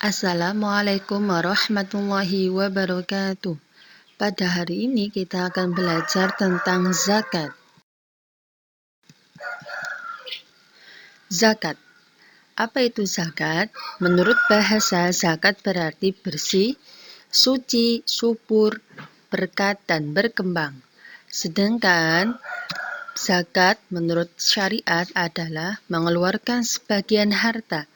Assalamualaikum warahmatullahi wabarakatuh. Pada hari ini kita akan belajar tentang zakat. Zakat. Apa itu zakat? Menurut bahasa, zakat berarti bersih, suci, subur, berkat, dan berkembang. Sedangkan zakat menurut syariat adalah mengeluarkan sebagian harta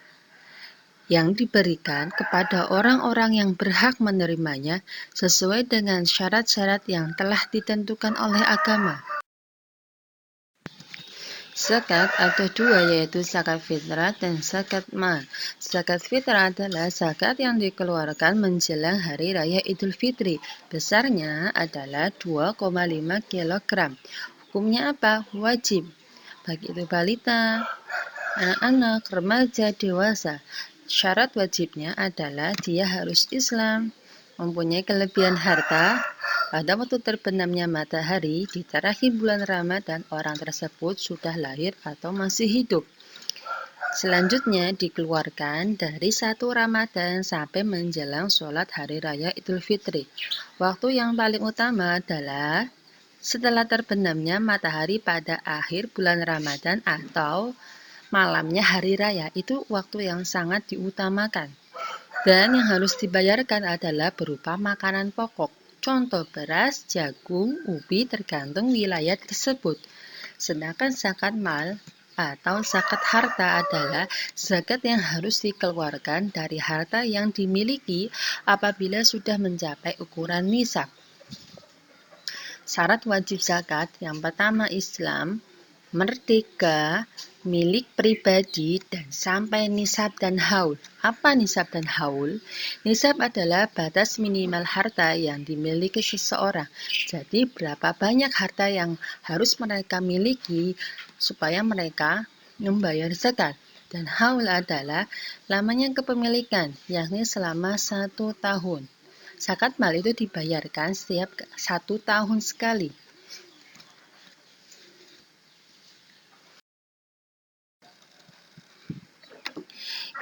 yang diberikan kepada orang-orang yang berhak menerimanya sesuai dengan syarat-syarat yang telah ditentukan oleh agama. Zakat ada dua, yaitu zakat fitrah dan zakat mal. Zakat fitrah adalah zakat yang dikeluarkan menjelang hari raya Idul Fitri. Besarnya adalah 2,5 kg. Hukumnya apa? Wajib. Baik itu balita, anak-anak, remaja, dewasa. Syarat wajibnya adalah dia harus Islam, mempunyai kelebihan harta, pada waktu terbenamnya matahari di terakhir bulan Ramadan orang tersebut sudah lahir atau masih hidup. Selanjutnya dikeluarkan dari 1 Ramadan sampai menjelang sholat hari raya Idul Fitri. Waktu yang paling utama adalah setelah terbenamnya matahari pada akhir bulan Ramadan atau malamnya hari raya. Itu waktu yang sangat diutamakan. Dan yang harus dibayarkan adalah berupa makanan pokok. Contoh beras, jagung, ubi tergantung wilayah tersebut. Sedangkan zakat mal atau zakat harta adalah zakat yang harus dikeluarkan dari harta yang dimiliki apabila sudah mencapai ukuran nisab. Syarat wajib zakat yang pertama Islam, merdeka, milik pribadi, dan sampai nisab dan haul. Apa nisab dan haul? Nisab adalah batas minimal harta yang dimiliki seseorang. Jadi berapa banyak harta yang harus mereka miliki supaya mereka membayar zakat. Dan haul adalah lamanya kepemilikan, yakni selama 1 tahun. Zakat mal itu dibayarkan setiap 1 tahun sekali.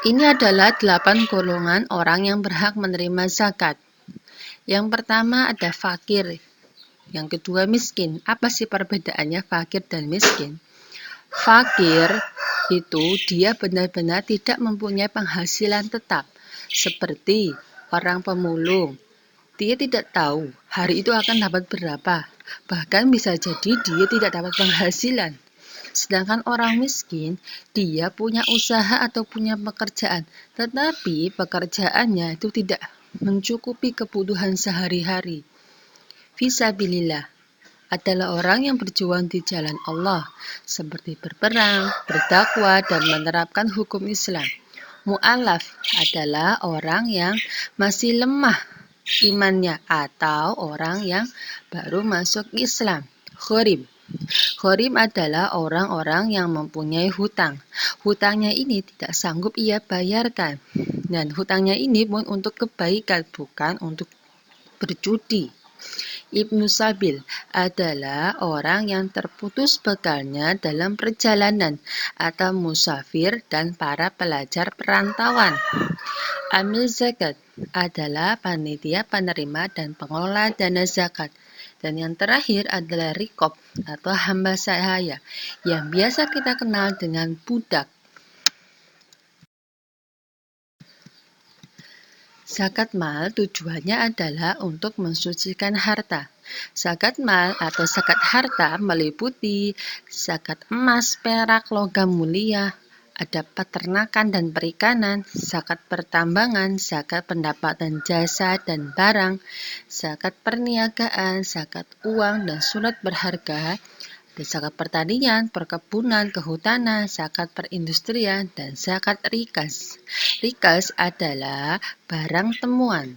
Ini adalah 8 golongan orang yang berhak menerima zakat. Yang pertama ada fakir, yang kedua miskin. Apa sih perbedaannya fakir dan miskin? Fakir itu dia benar-benar tidak mempunyai penghasilan tetap, seperti orang pemulung. Dia tidak tahu hari itu akan dapat berapa, bahkan bisa jadi dia tidak dapat penghasilan. Sedangkan orang miskin, dia punya usaha atau punya pekerjaan, tetapi pekerjaannya itu tidak mencukupi kebutuhan sehari-hari. Fisabilillah adalah orang yang berjuang di jalan Allah, seperti berperang, berdakwah, dan menerapkan hukum Islam. Mu'alaf adalah orang yang masih lemah imannya atau orang yang baru masuk Islam. Gharib adalah orang-orang yang mempunyai hutang. Hutangnya ini tidak sanggup ia bayarkan. Dan hutangnya ini pun untuk kebaikan, bukan untuk berjudi. Ibnu Sabil adalah orang yang terputus bekalnya dalam perjalanan atau musafir dan para pelajar perantauan. Amil zakat adalah panitia penerima dan pengelola dana zakat. Dan yang terakhir adalah rikob atau hamba sahaya yang biasa kita kenal dengan budak. Zakat mal tujuannya adalah untuk mensucikan harta. Zakat mal atau zakat harta meliputi zakat emas, perak, logam mulia, ada peternakan dan perikanan, zakat pertambangan, zakat pendapatan jasa dan barang, zakat perniagaan, zakat uang dan surat berharga, ada zakat pertanian, perkebunan, kehutanan, zakat perindustrian, dan zakat rikas. Rikas adalah barang temuan.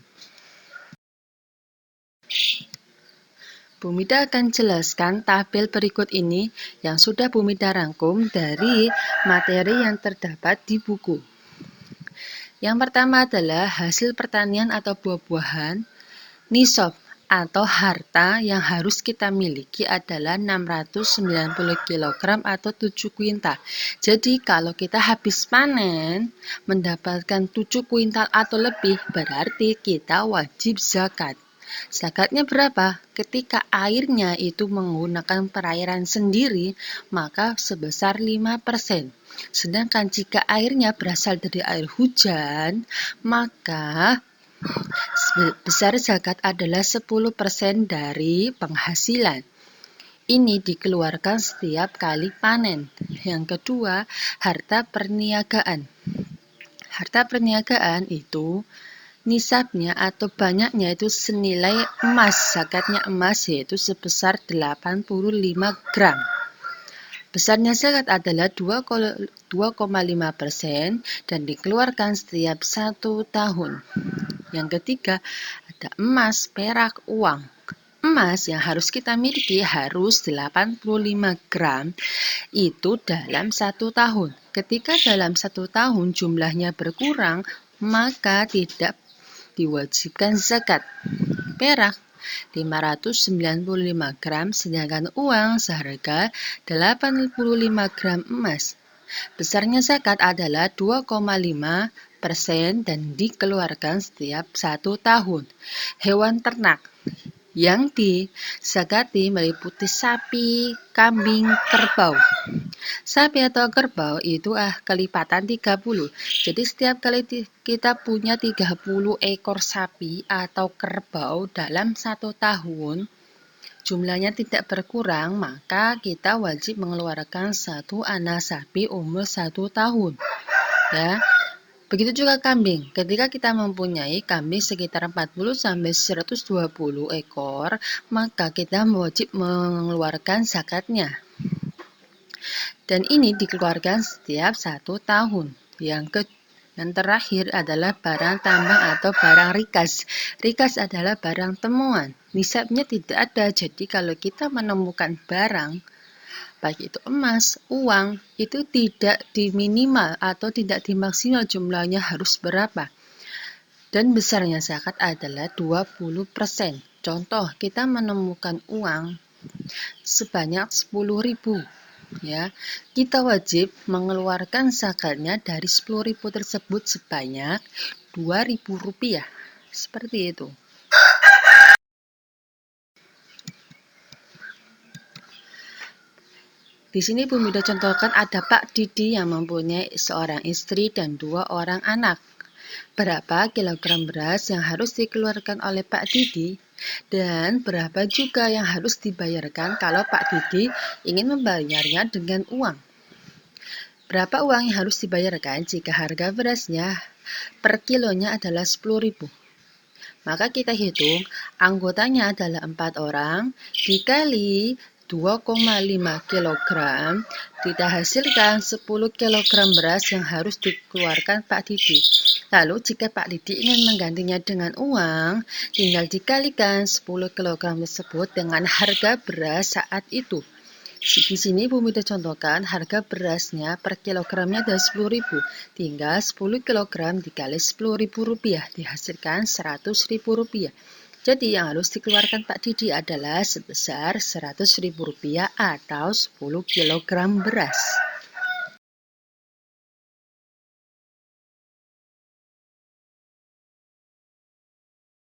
Bumida akan jelaskan tabel berikut ini yang sudah Bumida rangkum dari materi yang terdapat di buku. Yang pertama adalah hasil pertanian atau buah-buahan. Nisab atau harta yang harus kita miliki adalah 690 kg atau 7 kuintal. Jadi kalau kita habis panen mendapatkan 7 kuintal atau lebih, berarti kita wajib zakat. Zakatnya berapa? Ketika airnya itu menggunakan perairan sendiri, maka sebesar 5%. Sedangkan jika airnya berasal dari air hujan, maka besar zakat adalah 10% dari penghasilan. Ini dikeluarkan setiap kali panen. Yang kedua, harta perniagaan. Harta perniagaan itu nisabnya atau banyaknya itu senilai emas. Zakatnya emas yaitu sebesar 85 gram. Besarnya zakat adalah 2,5% dan dikeluarkan setiap 1 tahun. Yang ketiga, ada emas, perak, uang. Emas yang harus kita miliki harus 85 gram itu dalam 1 tahun. Ketika dalam 1 tahun jumlahnya berkurang, maka tidak diwajibkan zakat. Perak 595 gram, sedangkan uang seharga 85 gram emas. Besarnya zakat adalah 2,5% dan dikeluarkan setiap 1 tahun. Hewan ternak yang dizakati meliputi sapi, kambing, kerbau. Sapi atau kerbau itu kelipatan 30. Jadi setiap kali kita punya 30 ekor sapi atau kerbau dalam 1 tahun, jumlahnya tidak berkurang, maka kita wajib mengeluarkan 1 anak sapi umur 1 tahun. Ya. Begitu juga kambing. Ketika kita mempunyai kambing sekitar 40-120 ekor, maka kita wajib mengeluarkan zakatnya. Dan ini dikeluarkan setiap 1 tahun. Yang terakhir adalah barang tambang atau barang rikas. Rikas adalah barang temuan. Nisabnya tidak ada, jadi kalau kita menemukan barang, baik itu emas, uang, itu tidak diminimal atau tidak dimaksimal jumlahnya harus berapa. Dan besarnya zakat adalah 20%. Contoh, kita menemukan uang sebanyak 10.000. Ya, kita wajib mengeluarkan zakatnya dari 10.000 tersebut sebanyak Rp2.000. Seperti itu. Di sini Bumi sudah contohkan ada Pak Didi yang mempunyai seorang istri dan 2 orang anak. Berapa kilogram beras yang harus dikeluarkan oleh Pak Didi dan berapa juga yang harus dibayarkan kalau Pak Didi ingin membayarnya dengan uang. Berapa uang yang harus dibayarkan jika harga berasnya per kilonya adalah 10.000. Maka kita hitung anggotanya adalah 4 orang dikali 2,5 kg, kita hasilkan 10 kg beras yang harus dikeluarkan Pak Didi. Lalu jika Pak Didi ingin menggantinya dengan uang, tinggal dikalikan 10 kg tersebut dengan harga beras saat itu. Di sini Bumi sudah contohkan harga berasnya per kilogramnya adalah 10.000. Tinggal 10 kg dikali Rp10.000 dihasilkan Rp100.000. Jadi yang harus dikeluarkan Pak Didi adalah sebesar Rp100.000 atau 10 kg beras.